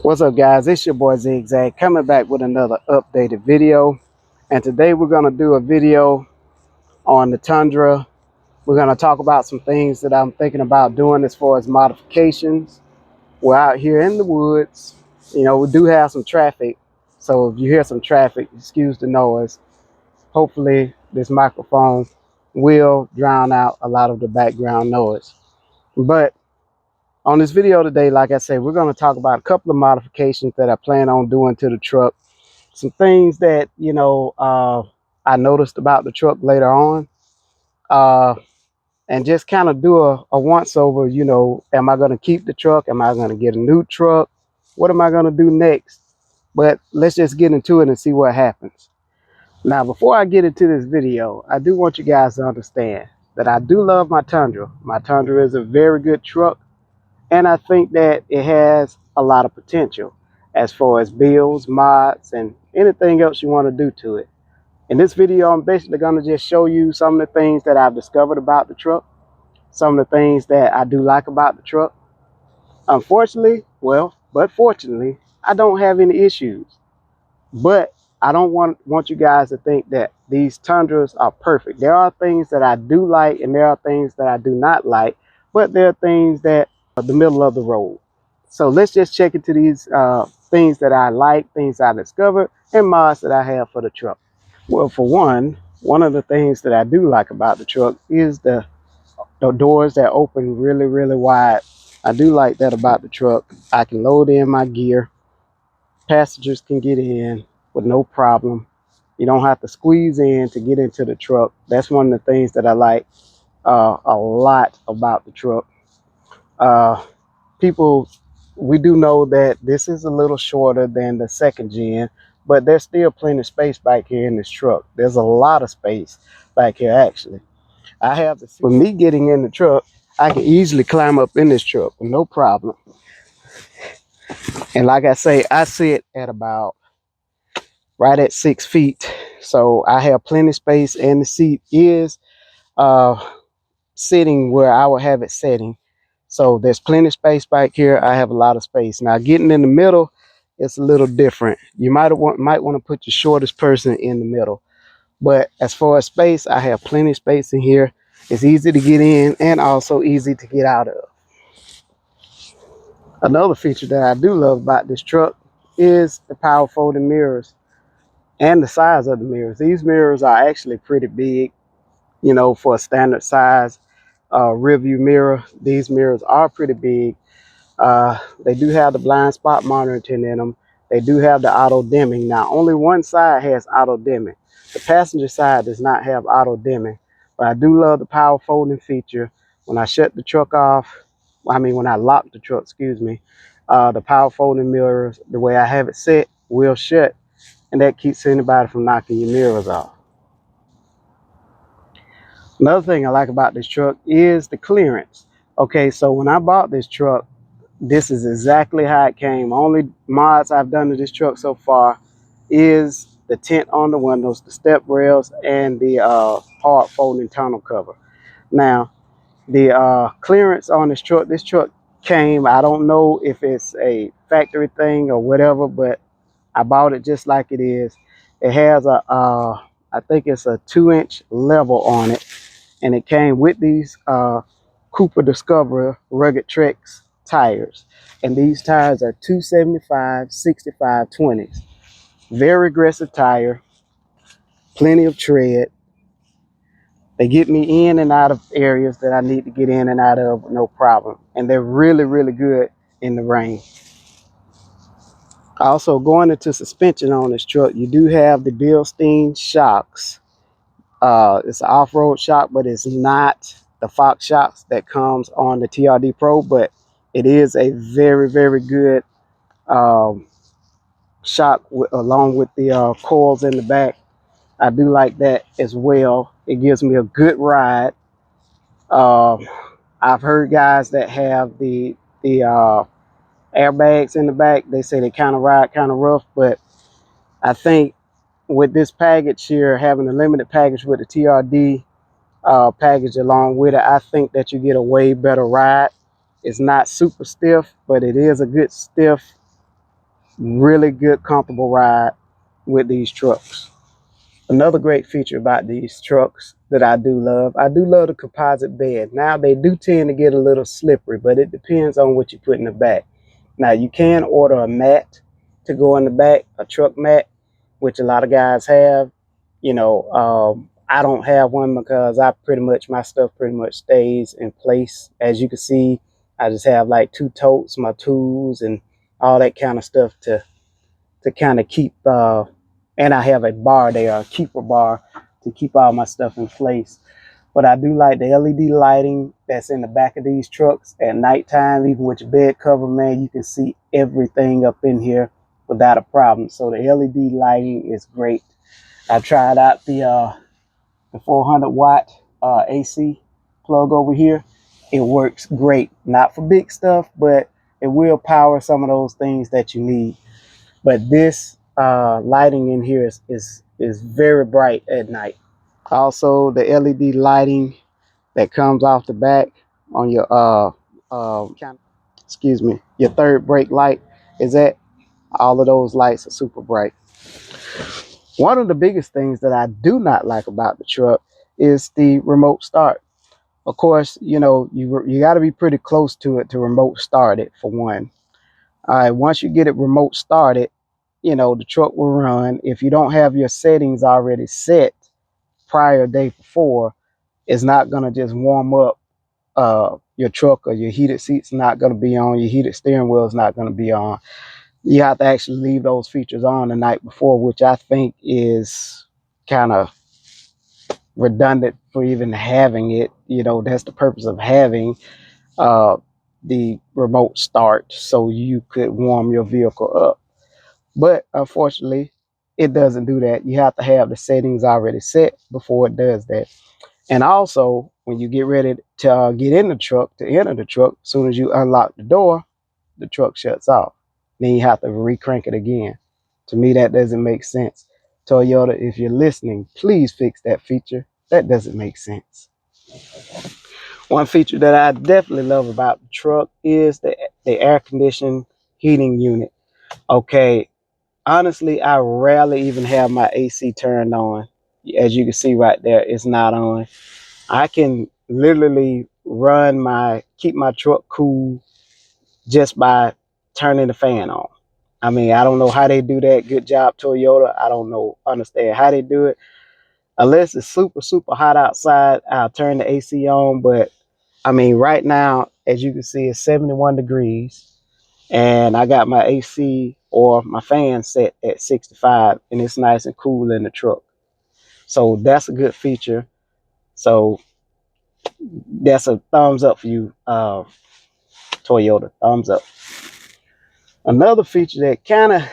What's up, guys? It's your boy Zigzag coming back with another updated video. And today we're going to do a video on the Tundra. We're going to talk about some things that I'm thinking about doing as far as modifications. We're out here in the woods. You know, we do have some traffic. So if you hear some traffic, excuse the noise. Hopefully this microphone will drown out a lot of the background noise. But on this video today, like I said, we're going to talk about a couple of modifications that I plan on doing to the truck. Some things that, I noticed about the truck later on. And just kind of do a once over, am I going to keep the truck? Am I going to get a new truck? What am I going to do next? But let's just get into it and see what happens. Now, before I get into this video, I do want you guys to understand that I do love my Tundra. My Tundra is a very good truck. And I think that it has a lot of potential as far as builds, mods, and anything else you want to do to it. In this video, I'm basically going to just show you some of the things that I've discovered about the truck, some of the things that I do like about the truck. Unfortunately, but fortunately, I don't have any issues. But I don't want you guys to think that these Tundras are perfect. There are things that I do like and there are things that I do not like, but there are things that the middle of the road. So let's just check into these things that I like, things I discovered, and mods that I have for the truck. Well, for one of the things that I do like about the truck is the doors that open really, really wide. I do like that about the truck. I can load in my gear. Passengers can get in with no problem. You don't have to squeeze in to get into the truck. That's one of the things that I like a lot about the truck. We do know that this is a little shorter than the second gen, but there's still plenty of space back here in this truck. There's a lot of space back here, actually. With me getting in the truck, I can easily climb up in this truck with no problem. And like I say, I sit at about right at 6 feet. So I have plenty of space, and the seat is sitting where I would have it sitting. So there's plenty of space back here. I have a lot of space. Now getting in the middle, it's a little different. You might want to put your shortest person in the middle. But as far as space, I have plenty of space in here. It's easy to get in and also easy to get out of. Another feature that I do love about this truck is the power folding mirrors and the size of the mirrors. These mirrors are actually pretty big, for a standard size rear view mirror. These mirrors are pretty big. They do have the blind spot monitoring in them. They do have the auto dimming. Now, only one side has auto dimming. The passenger side does not have auto dimming, but I do love the power folding feature. When I shut the truck off, when I lock the truck, the power folding mirrors, the way I have it set, will shut, and that keeps anybody from knocking your mirrors off. Another thing I like about this truck is the clearance. Okay, so when I bought this truck, this is exactly how it came. Only mods I've done to this truck so far is the tint on the windows, the step rails, and the hard folding tonneau cover. Now, the clearance on this truck came, I don't know if it's a factory thing or whatever, but I bought it just like it is. It has I think it's a 2-inch level on it, and it came with these Cooper Discoverer Rugged Trex tires, and these tires are 275 65 20s. Very aggressive tire, plenty of tread. They get me in and out of areas that I need to get in and out of with no problem, and they're really, really good in the rain. Also, going into suspension on this truck, you do have the Bilstein shocks. It's an off-road shock, but it's not the Fox shocks that comes on the TRD Pro, but it is a very, very good shock along with the coils in the back. I do like that as well. It gives me a good ride. I've heard guys that have the airbags in the back. They say they kind of ride kind of rough, but I think with this package here, having a limited package with the TRD package along with it, I think that you get a way better ride. It's not super stiff, but it is a good stiff Really good, comfortable ride with these trucks. Another great feature about these trucks that I do love the composite bed. Now, they do tend to get a little slippery, but it depends on what you put in the back. Now, you can order a mat to go in the back, a truck mat, which a lot of guys have. I don't have one because my stuff pretty much stays in place. As you can see, I just have like two totes, my tools, and all that kind of stuff to kind of keep, and I have a bar there, a keeper bar, to keep all my stuff in place. But I do like the LED lighting that's in the back of these trucks at nighttime. Even with your bed cover, man, you can see everything up in here without a problem. So the LED lighting is great. I tried out the 400 watt AC plug over here. It works great. Not for big stuff, but it will power some of those things that you need. But this lighting in here is very bright at night. Also, the LED lighting that comes off the back on your your third brake light is that all of those lights are super bright. One of the biggest things that I do not like about the truck is the remote start. Of course, you got to be pretty close to it to remote start it, for one. All right, once you get it remote started, the truck will run. If you don't have your settings already set prior day before, it's not gonna just warm up. Your truck, or your heated seats not gonna be on. Your heated steering wheel is not gonna be on. You have to actually leave those features on the night before, which I think is kind of redundant for even having it. That's the purpose of having uh, the remote start, so you could warm your vehicle up. But unfortunately, it doesn't do that. You have to have the settings already set before it does that. And also, when you get ready to get in the truck, to enter the truck, as soon as you unlock the door, the truck shuts off. Then you have to re-crank it again. To me, that doesn't make sense. Toyota, if you're listening, please fix that feature. That doesn't make sense. One feature that I definitely love about the truck is the air conditioning heating unit. Okay, honestly, I rarely even have my AC turned on. As you can see right there, it's not on. I can literally keep my truck cool just by turning the fan on. I mean, I don't know how they do that. Good job, Toyota. I don't understand how they do it. Unless it's super, super hot outside, I'll turn the AC on. But I mean, right now, as you can see, it's 71 degrees. And I got my AC or my fan set at 65, and it's nice and cool in the truck. So that's a good feature. So that's a thumbs up for you, Toyota. Thumbs up. Another feature that kind of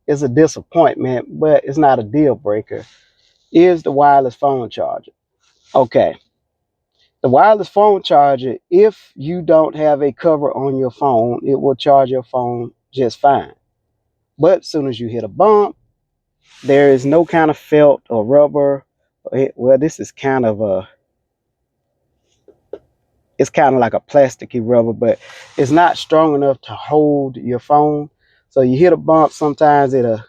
is a disappointment, but it's not a deal breaker, is the wireless phone charger. Okay. The wireless phone charger, if you don't have a cover on your phone, it will charge your phone just fine. But as soon as you hit a bump, there is no kind of felt or rubber. Well, this is it's kind of like a plasticky rubber, but it's not strong enough to hold your phone. So you hit a bump, sometimes it'll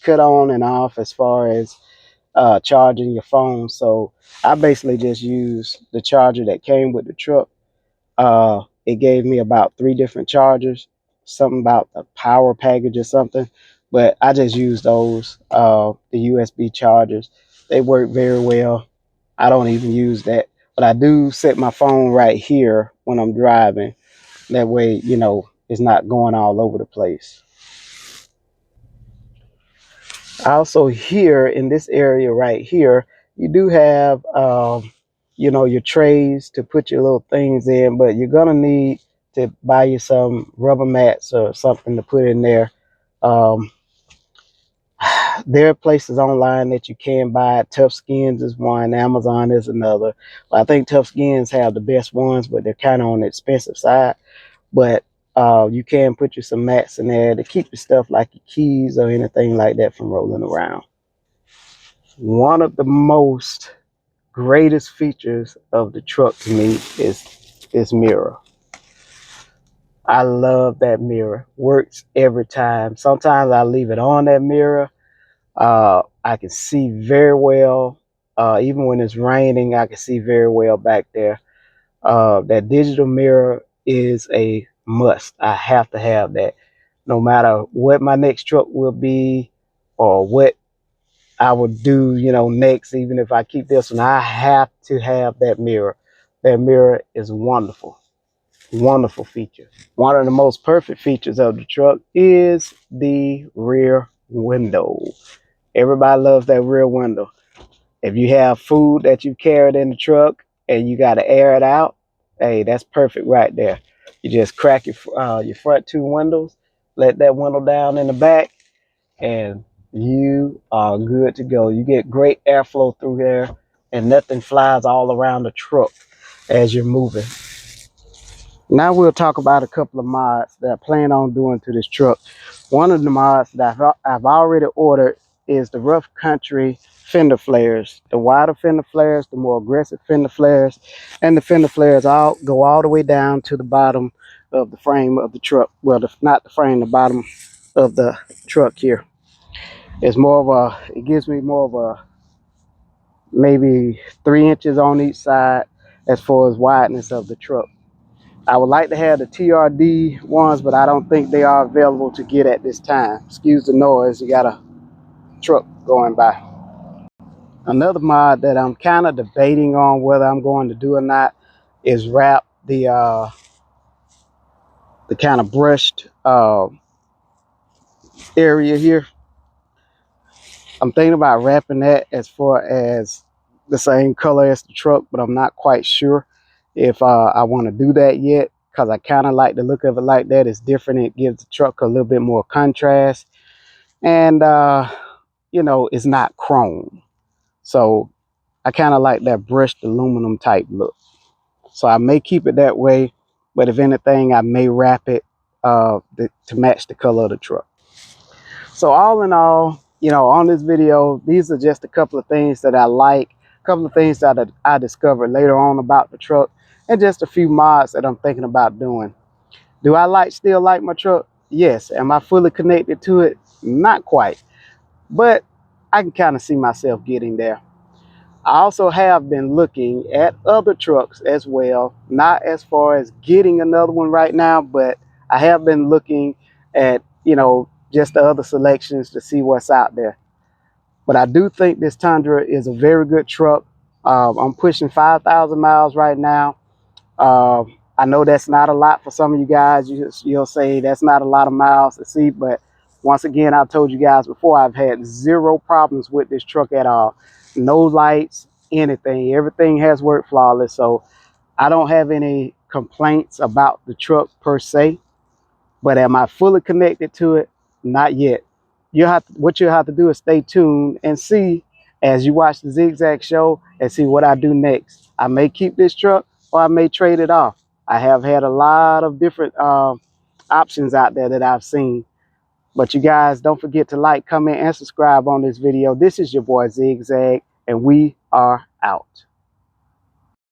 cut on and off as far as charging your phone. So I basically just used the charger that came with the truck. It gave me about 3 different chargers, something about the power package or something, but I just used those, the USB chargers. They work very well. I don't even use that, but I do set my phone right here when I'm driving. That way, it's not going all over the place. Also, here in this area right here, you do have, your trays to put your little things in, but you're gonna need to buy you some rubber mats or something to put in there. Um, there are places online that you can buy. Tough Skins is one, Amazon is another. I think Tough Skins have the best ones, but they're kind of on the expensive side. But you can put you some mats in there to keep your stuff like your keys or anything like that from rolling around. One of the most greatest features of the truck to me is this mirror. I love that mirror. Works every time. Sometimes I leave it on that mirror. I can see very well. Even when it's raining, I can see very well back there. That digital mirror is a must. I have to have that. No matter what my next truck will be or what I would do, next, even if I keep this one, I have to have that mirror. That mirror is wonderful. Wonderful feature. One of the most perfect features of the truck is the rear window. Everybody loves that rear window. If you have food that you carried in the truck and you got to air it out, hey, that's perfect right there. You just crack your front two windows, let that window down in the back, and you are good to go. You get great airflow through there, and nothing flies all around the truck as you're moving. Now we'll talk about a couple of mods that I plan on doing to this truck. One of the mods that I've already ordered is the rough country fender flares. The wider fender flares, the more aggressive fender flares, and the fender flares go all the way down to the bottom of the frame of the truck. Well, not the frame, the bottom of the truck here. It's more of it gives me more of a maybe 3 inches on each side as far as wideness of the truck. I would like to have the TRD ones, but I don't think they are available to get at this time. Excuse the noise, you got a truck going by. Another mod that I'm kind of debating on whether I'm going to do or not is wrap the kind of brushed area here. I'm thinking about wrapping that as far as the same color as the truck, but I'm not quite sure if I want to do that yet, because I kind of like the look of it like that. It's different. It gives the truck a little bit more contrast, and it's not chrome. So I kind of like that brushed aluminum type look. So I may keep it that way, but if anything, I may wrap it to match the color of the truck. So all in all, on this video, these are just a couple of things that I like, a couple of things that I discovered later on about the truck, and just a few mods that I'm thinking about doing. Do I still like my truck? Yes. Am I fully connected to it? Not quite, but I can kind of see myself getting there. I also have been looking at other trucks as well, not as far as getting another one right now, but I have been looking at, just the other selections to see what's out there. But I do think this Tundra is a very good truck. I'm pushing 5,000 miles right now. Uh, I know that's not a lot for some of you guys. You'll say that's not a lot of miles to see, but once again, I've told you guys before, I've had zero problems with this truck at all. No lights, anything. Everything has worked flawless. So I don't have any complaints about the truck per se. But am I fully connected to it? Not yet. What you'll have to do is stay tuned and see as you watch the Zigzag show and see what I do next. I may keep this truck or I may trade it off. I have had a lot of different options out there that I've seen. But you guys don't forget to like, comment, and subscribe on this video. This is your boy Zigzag, and we are out.